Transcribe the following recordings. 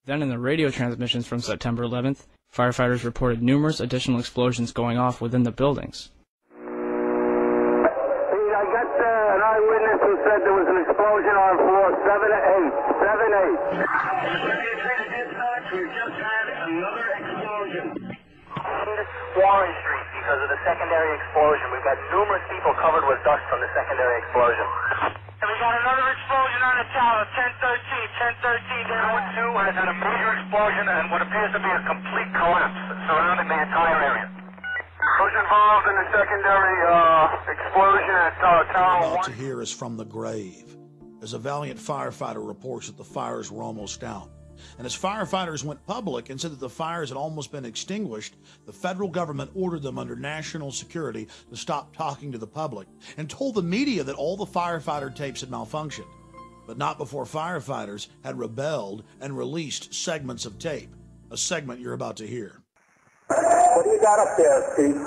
Then in the radio transmissions from September 11th, firefighters reported numerous additional explosions going off within the buildings. I got an eyewitness who said there was an explosion on floor 7-8. 7-8. We just had another explosion. Warren Street because of the secondary explosion. We've got numerous people covered with dust from the secondary explosion. And we got another explosion on the tower, 1013. There 1-2 has had a major explosion and what appears to be a complete collapse surrounding the entire area. Who's involved in the secondary explosion at Tower 1? What to hear is from the grave, as a valiant firefighter reports that the fires were almost out. And as firefighters went public and said that the fires had almost been extinguished, the federal government ordered them under national security to stop talking to the public and told the media that all the firefighter tapes had malfunctioned, but not before firefighters had rebelled and released segments of tape, a segment you're about to hear. What do you got up there, Steve?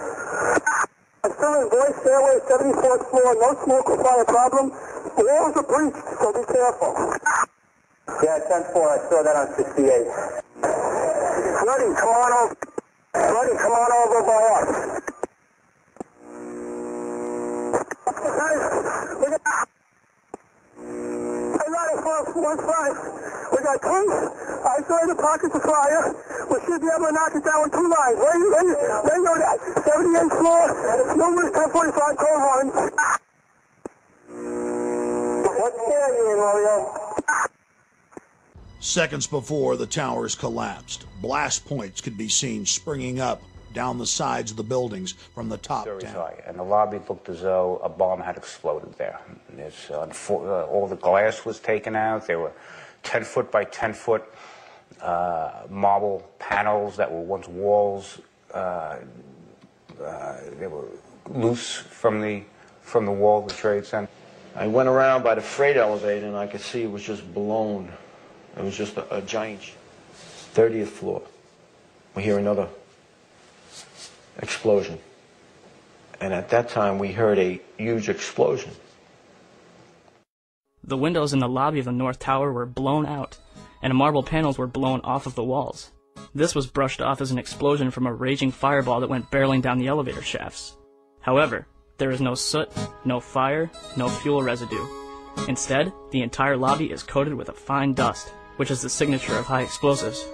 I'm still in voice stairway, 74th floor, no smoke or fire problem. The walls are breached, so be careful. Yeah, 10-4, I saw that on 68. Flooding, come on over. Flooding, come on over by us. Guys, we got... I'm riding 415. We got two isolated pockets of fire. We should be able to knock it down with 2 lines. Where you know that? 78th floor, numerous 1045 cold lines. What's scaring you, Mario? Seconds before the towers collapsed, blast points could be seen springing up down the sides of the buildings from the top down. And the lobby looked as though a bomb had exploded there. All the glass was taken out. There were 10-foot by 10-foot marble panels that were once walls. They were loose from the wall of the Trade Center. I went around by the freight elevator and I could see it was just blown. It was just a giant 30th floor. We hear another explosion. And at that time, we heard a huge explosion. The windows in the lobby of the North Tower were blown out, and marble panels were blown off of the walls. This was brushed off as an explosion from a raging fireball that went barreling down the elevator shafts. However, there is no soot, no fire, no fuel residue. Instead, the entire lobby is coated with a fine dust, which is the signature of high explosives.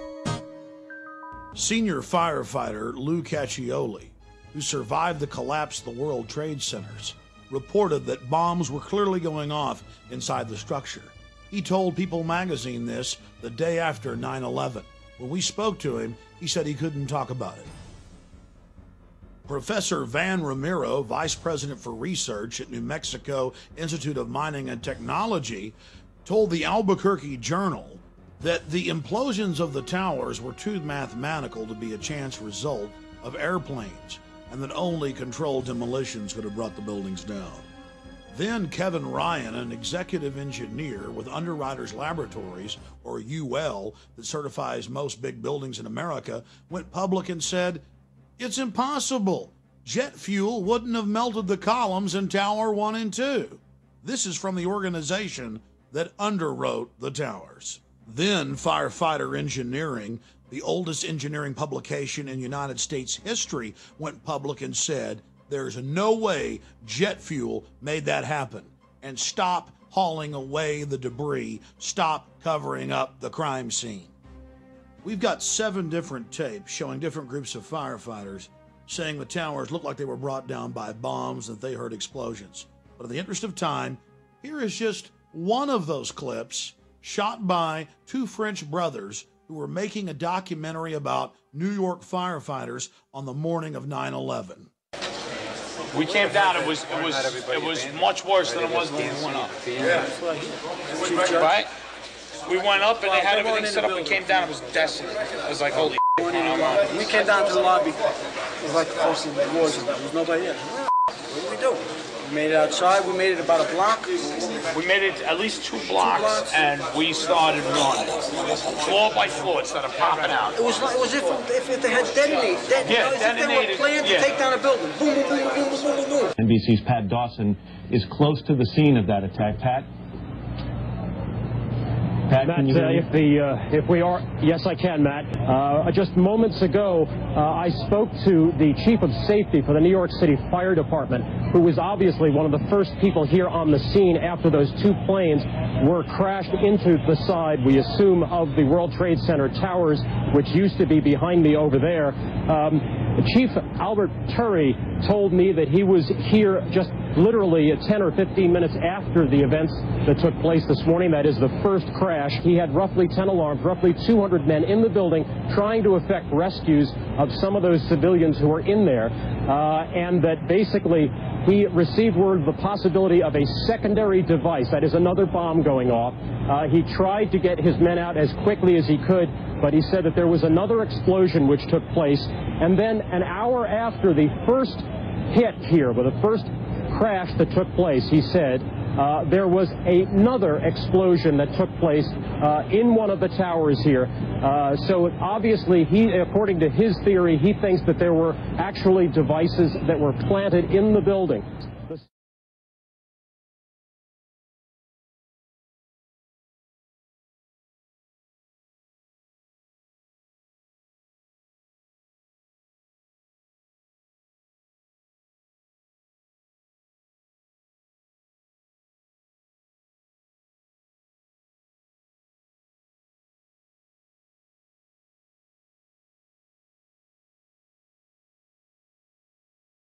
Senior firefighter Lou Caccioli, who survived the collapse of the World Trade Centers, reported that bombs were clearly going off inside the structure. He told People magazine this the day after 9/11. When we spoke to him, he said he couldn't talk about it. Professor Van Ramiro, Vice President for Research at New Mexico Institute of Mining and Technology, told the Albuquerque Journal that the implosions of the towers were too mathematical to be a chance result of airplanes, and that only controlled demolitions could have brought the buildings down. Then Kevin Ryan, an executive engineer with Underwriters Laboratories, or UL, that certifies most big buildings in America, went public and said, "It's impossible. Jet fuel wouldn't have melted the columns in Tower 1 and 2. This is from the organization that underwrote the towers. Then Firefighter Engineering, the oldest engineering publication in United States history, went public and said, there's no way jet fuel made that happen. And stop hauling away the debris. Stop covering up the crime scene. We've got 7 different tapes showing different groups of firefighters saying the towers looked like they were brought down by bombs and they heard explosions. But in the interest of time, here is just one of those clips shot by 2 French brothers who were making a documentary about New York firefighters on the morning of 9/11. We came down. It was much worse than it was when we went up. Yeah. Right? We went up and they had everything set up and came down. It was desolate. It was like, holy shit. We came down to the lobby. It was like the first of the war zone. There was nobody there. What did we do? We made it outside. We made it about a block. We made it at least 2 blocks, and we started running. Floor by floor, it started popping out. It was if they had detonated. If they were planning to take down a building. Boom, boom, boom, boom, boom, boom, boom, boom. NBC's Pat Dawson is close to the scene of that attack. Pat? Pat, Matt, if we are, yes, I can, Matt. Just moments ago, I spoke to the chief of safety for the New York City Fire Department, who was obviously one of the first people here on the scene after those two planes were crashed into the side, we assume, of the World Trade Center towers, which used to be behind me over there. Chief Albert Turry told me that he was here just literally 10 or 15 minutes after the events that took place this morning. That is the first crash. He had roughly 10 alarms, roughly 200 men in the building trying to effect rescues of some of those civilians who were in there, and that basically he received word of the possibility of a secondary device, that is another bomb going off. He tried to get his men out as quickly as he could, but he said that there was another explosion which took place, and then an hour after the first hit here, with the first crash that took place, he said, there was another explosion that took place in one of the towers here. So obviously, according to his theory, he thinks that there were actually devices that were planted in the building.